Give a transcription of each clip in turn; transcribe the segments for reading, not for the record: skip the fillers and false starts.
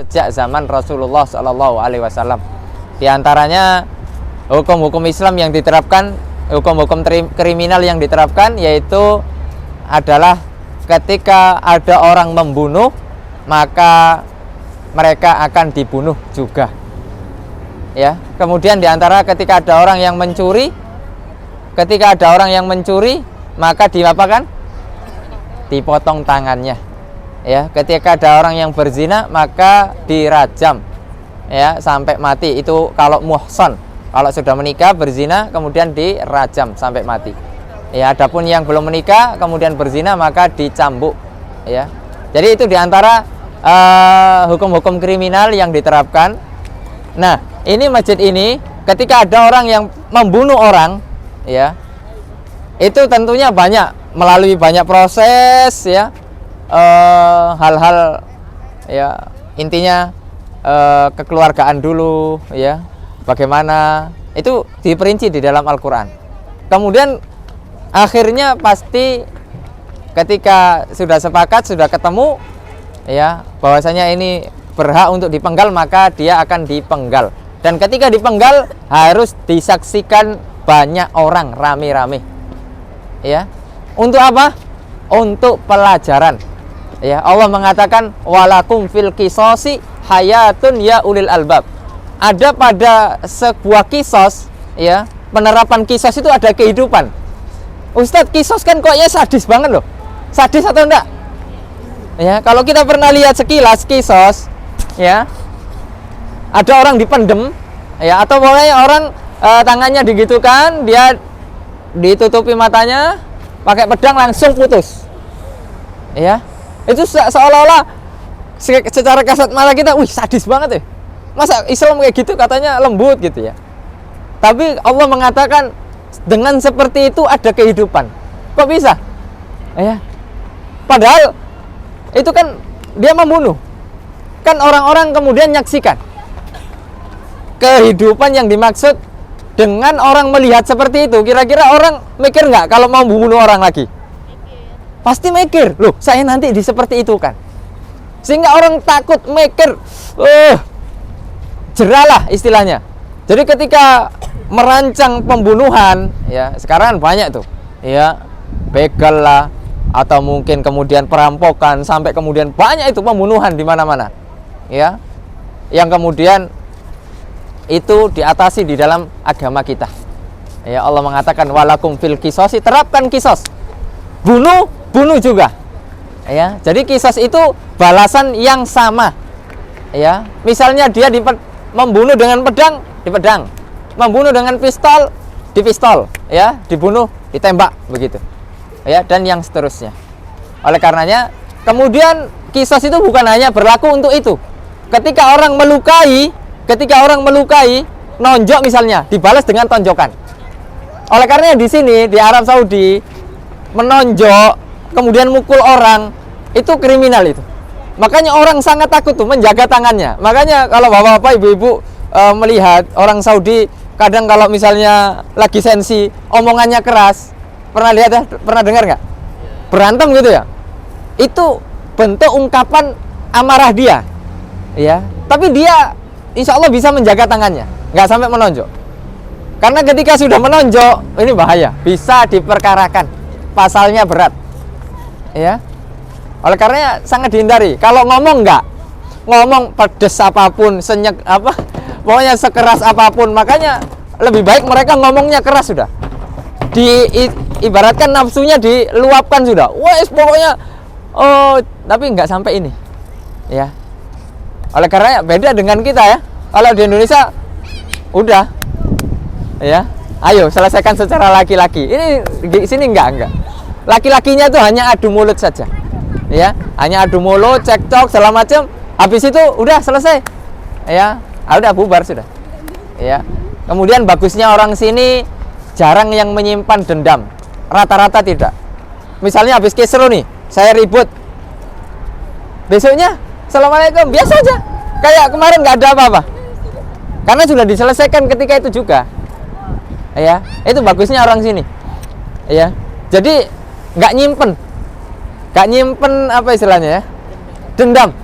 sejak zaman Rasulullah Shallallahu Alaihi Wasallam. Di antaranya hukum-hukum Islam yang diterapkan, hukum-hukum kriminal yang diterapkan, yaitu adalah ketika ada orang membunuh, maka mereka akan dibunuh juga. Ya, kemudian di antara ketika ada orang yang mencuri, maka diapakan? Dipotong tangannya. Ya, ketika ada orang yang berzina, maka dirajam, ya, sampai mati. Itu kalau muhsan, kalau sudah menikah berzina kemudian dirajam sampai mati. Ya, adapun yang belum menikah kemudian berzina maka dicambuk. Ya, jadi itu diantara hukum-hukum kriminal yang diterapkan. Nah, ini masjid ini ketika ada orang yang membunuh orang, ya, itu tentunya melalui banyak proses, ya, hal-hal, ya, intinya kekeluargaan dulu, ya, bagaimana itu diperinci di dalam Al-Quran. Kemudian akhirnya pasti ketika sudah sepakat, sudah ketemu, ya, bahwasanya ini berhak untuk dipenggal, maka dia akan dipenggal. Dan ketika dipenggal harus disaksikan banyak orang, rame-rame. Ya, untuk apa? Untuk pelajaran. Ya, Allah mengatakan walakum fil qisasi hayatun ya ulil albab. Ada pada sebuah kisos, ya, penerapan kisos itu ada kehidupan. Ustadz, kisos kan kayaknya sadis banget loh. Sadis atau enggak? Ya, kalau kita pernah lihat sekilas kisos, ya, ada orang dipendem, ya, atau pokoknya orang tangannya digitukan, dia ditutupi matanya, pakai pedang langsung putus. Ya, itu seolah-olah secara kasat mata kita, wih, sadis banget ya. Masa Islam kayak gitu, katanya lembut gitu ya. Tapi Allah mengatakan dengan seperti itu ada kehidupan. Kok bisa? Ya. Padahal itu kan dia membunuh. Kan orang-orang kemudian menyaksikan. Kehidupan yang dimaksud dengan orang melihat seperti itu, kira-kira orang mikir nggak kalau mau membunuh orang lagi? Pasti mikir, loh, saya nanti di seperti itu kan. Sehingga orang takut, mikir, jeralah istilahnya. Jadi ketika merancang pembunuhan, ya, sekarang banyak tuh, ya, begal lah, atau mungkin kemudian perampokan, sampai kemudian banyak itu pembunuhan di mana-mana, ya, yang kemudian itu diatasi di dalam agama kita. Ya, Allah mengatakan walakum fil qisasi, terapkan kisos, bunuh juga. Ya, jadi kisos itu balasan yang sama. Ya, misalnya dia membunuh dengan pedang, dipedang, membunuh dengan pistol, dipistol, ya, dibunuh, ditembak, begitu. Ya, dan yang seterusnya. Oleh karenanya, kemudian kisos itu bukan hanya berlaku untuk itu. Ketika orang melukai, nonjok misalnya, dibalas dengan tonjokan. Oleh karenanya di sini di Arab Saudi, menonjok kemudian mukul orang itu kriminal itu. Makanya orang sangat takut tuh menjaga tangannya. Makanya kalau bapak-bapak, ibu-ibu melihat orang Saudi, kadang kalau misalnya lagi sensi, omongannya keras. Pernah lihat ya? Pernah dengar nggak? Berantem gitu ya? Itu bentuk ungkapan amarah dia. Ya, tapi dia insya Allah bisa menjaga tangannya, nggak sampai menonjok. Karena ketika sudah menonjok, ini bahaya, bisa diperkarakan, pasalnya berat. Ya, oleh karenanya sangat dihindari. Kalau ngomong nggak, ngomong pedes apapun, senyek apa, pokoknya sekeras apapun, makanya lebih baik mereka ngomongnya keras sudah. Ibaratkan nafsunya diluapkan sudah. Wes pokoknya, tapi nggak sampai ini. Ya. Oleh karenanya beda dengan kita ya. Kalau di Indonesia udah, ya, ayo selesaikan secara laki-laki. Ini di sini enggak. Laki-lakinya itu hanya adu mulut saja. Ya, hanya adu mulut, cekcok segala macam. Habis itu udah selesai. Ya, udah bubar sudah. Ya. Kemudian bagusnya orang sini jarang yang menyimpan dendam. Rata-rata tidak. Misalnya habis kisru nih, saya ribut. Besoknya Assalamualaikum, biasa aja. Kayak kemarin nggak ada apa-apa. Karena sudah diselesaikan ketika itu juga. Ya, itu bagusnya orang sini. Ya. Jadi nggak nyimpen apa istilahnya ya? Dendam.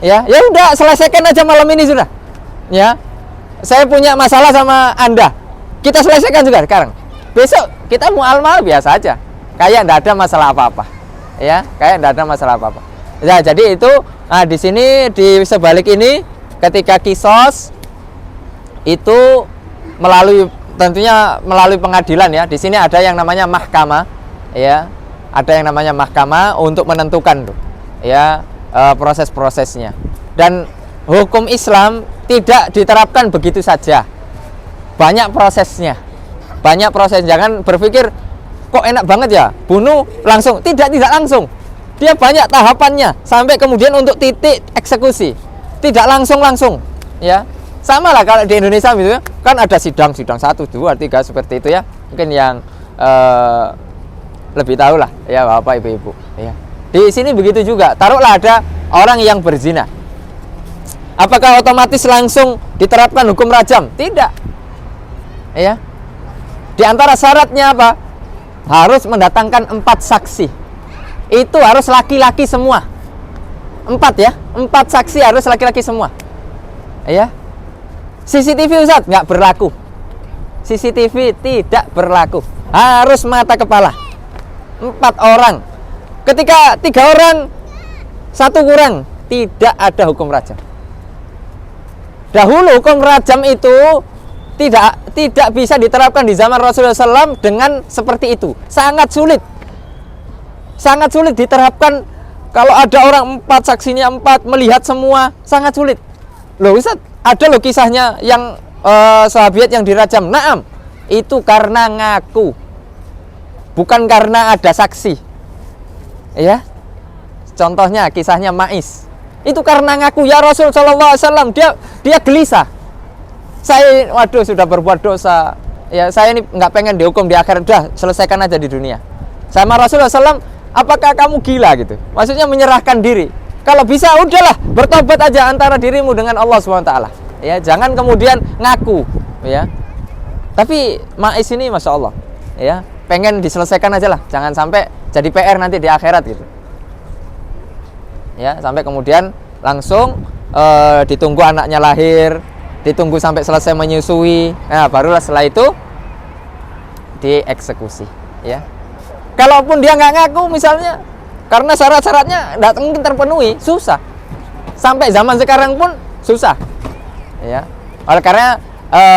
Ya, ya udah selesaikan aja malam ini sudah. Ya. Saya punya masalah sama Anda. Kita selesaikan juga sekarang. Besok kita muamal biasa aja. Kayak enggak ada masalah apa-apa. Ya, kayak enggak ada masalah apa-apa. Ya, jadi itu di sini di sebalik ini ketika kisos itu tentunya melalui pengadilan ya. Di sini ada yang namanya mahkamah ya. Ada yang namanya mahkamah untuk menentukan tuh ya proses-prosesnya. Dan hukum Islam tidak diterapkan begitu saja. Banyak prosesnya. Banyak proses. Jangan berpikir kok enak banget ya, bunuh langsung. Tidak langsung. Dia banyak tahapannya sampai kemudian untuk titik eksekusi. Tidak langsung ya. Sama lah kalau di Indonesia gitu ya, kan ada sidang 1, 2, 3 seperti itu ya. Mungkin yang lebih tahu lah ya Bapak Ibu ya. Di sini begitu juga. Taruhlah ada orang yang berzina. Apakah otomatis langsung diterapkan hukum rajam? Tidak. Ya. Di antara syaratnya apa? Harus mendatangkan 4 saksi. Itu harus laki-laki semua. 4 ya. 4 saksi harus laki-laki semua. Ya. CCTV Ustaz nggak berlaku. CCTV tidak berlaku. Harus mata kepala. 4 orang. Ketika 3 orang, 1 kurang, tidak ada hukum rajam. Dahulu hukum rajam itu tidak bisa diterapkan di zaman Rasulullah SAW dengan seperti itu. Sangat sulit diterapkan. Kalau ada orang 4, saksinya 4, melihat semua, sangat sulit. Loh Ustaz, ada loh kisahnya yang sahabiat yang dirajam. Naam, itu karena ngaku, bukan karena ada saksi. Ya, contohnya kisahnya Ma'is. Itu karena ngaku, ya Rasul Sallallahu Alaihi Wasallam, dia gelisah. Saya, waduh, sudah berbuat dosa. Ya, saya ini nggak pengen dihukum di akhirat, udah selesaikan aja di dunia. Sama Rasulullah SAW, apakah kamu gila gitu? Maksudnya menyerahkan diri. Kalau bisa, udahlah, bertobat aja antara dirimu dengan Allah SWT. Ya, jangan kemudian ngaku. Ya, tapi Ma'is ini, masya Allah, ya, pengen diselesaikan aja lah, jangan sampai jadi PR nanti di akhirat gitu. Ya, sampai kemudian langsung ditunggu anaknya lahir, ditunggu sampai selesai menyusui. Nah, barulah setelah itu dieksekusi. Ya, kalaupun dia nggak ngaku misalnya, karena syarat-syaratnya nggak mungkin terpenuhi, susah. Sampai zaman sekarang pun susah. Ya, oleh karena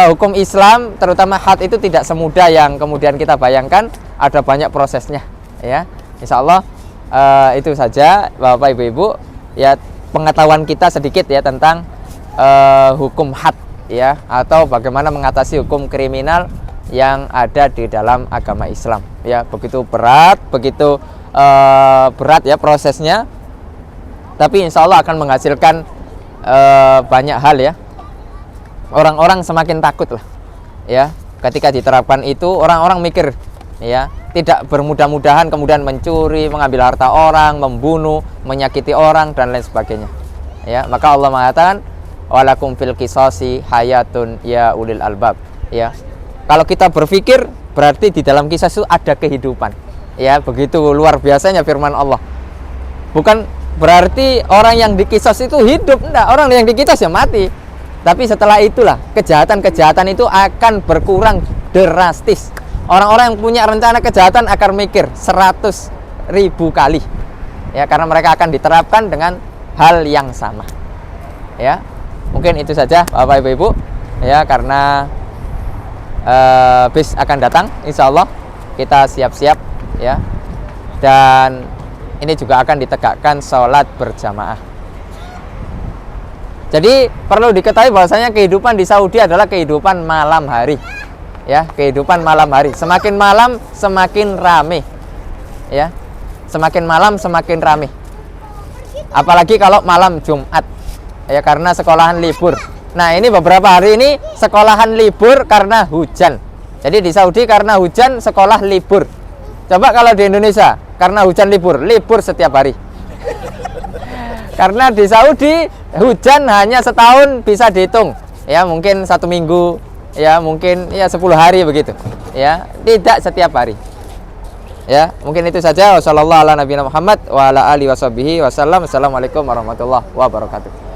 hukum Islam terutama had itu tidak semudah yang kemudian kita bayangkan, ada banyak prosesnya. Ya, insya Allah itu saja Bapak Ibu ya, pengetahuan kita sedikit ya tentang hukum had ya, atau bagaimana mengatasi hukum kriminal yang ada di dalam agama Islam. Ya, begitu berat ya prosesnya, tapi insya Allah akan menghasilkan banyak hal ya. Orang-orang semakin takut lah ya ketika diterapkan itu. Orang-orang mikir ya, tidak bermudah-mudahan kemudian mencuri, mengambil harta orang, membunuh, menyakiti orang dan lain sebagainya. Ya, maka Allah mengatakan walakum fil qisasi hayatun ya ulil albab. Ya, kalau kita berpikir berarti di dalam kisah itu ada kehidupan. Ya, begitu luar biasanya firman Allah. Bukan berarti orang yang dikisos itu hidup, enggak, orang yang dikisos ya mati. Tapi setelah itulah kejahatan-kejahatan itu akan berkurang drastis. Orang-orang yang punya rencana kejahatan akan mikir 100.000 kali. Ya, karena mereka akan diterapkan dengan hal yang sama. Ya, mungkin itu saja Bapak Ibu. Ya, karena bis akan datang, insya Allah kita siap-siap ya. Dan ini juga akan ditegakkan sholat berjamaah. Jadi perlu diketahui bahwasanya kehidupan di Saudi adalah kehidupan malam hari. Ya, kehidupan malam hari. Semakin malam semakin rame. Ya. Semakin malam semakin rame. Apalagi kalau malam Jumat. Ya, karena sekolahan libur. Nah, ini beberapa hari ini sekolahan libur karena hujan. Jadi di Saudi karena hujan sekolah libur. Coba kalau di Indonesia karena hujan libur setiap hari. Karena di Saudi hujan hanya setahun bisa dihitung. Ya, mungkin 1 minggu, ya mungkin ya 10 hari begitu. Ya, tidak setiap hari. Ya, mungkin itu saja. Wassalamualaikum warahmatullahi wabarakatuh.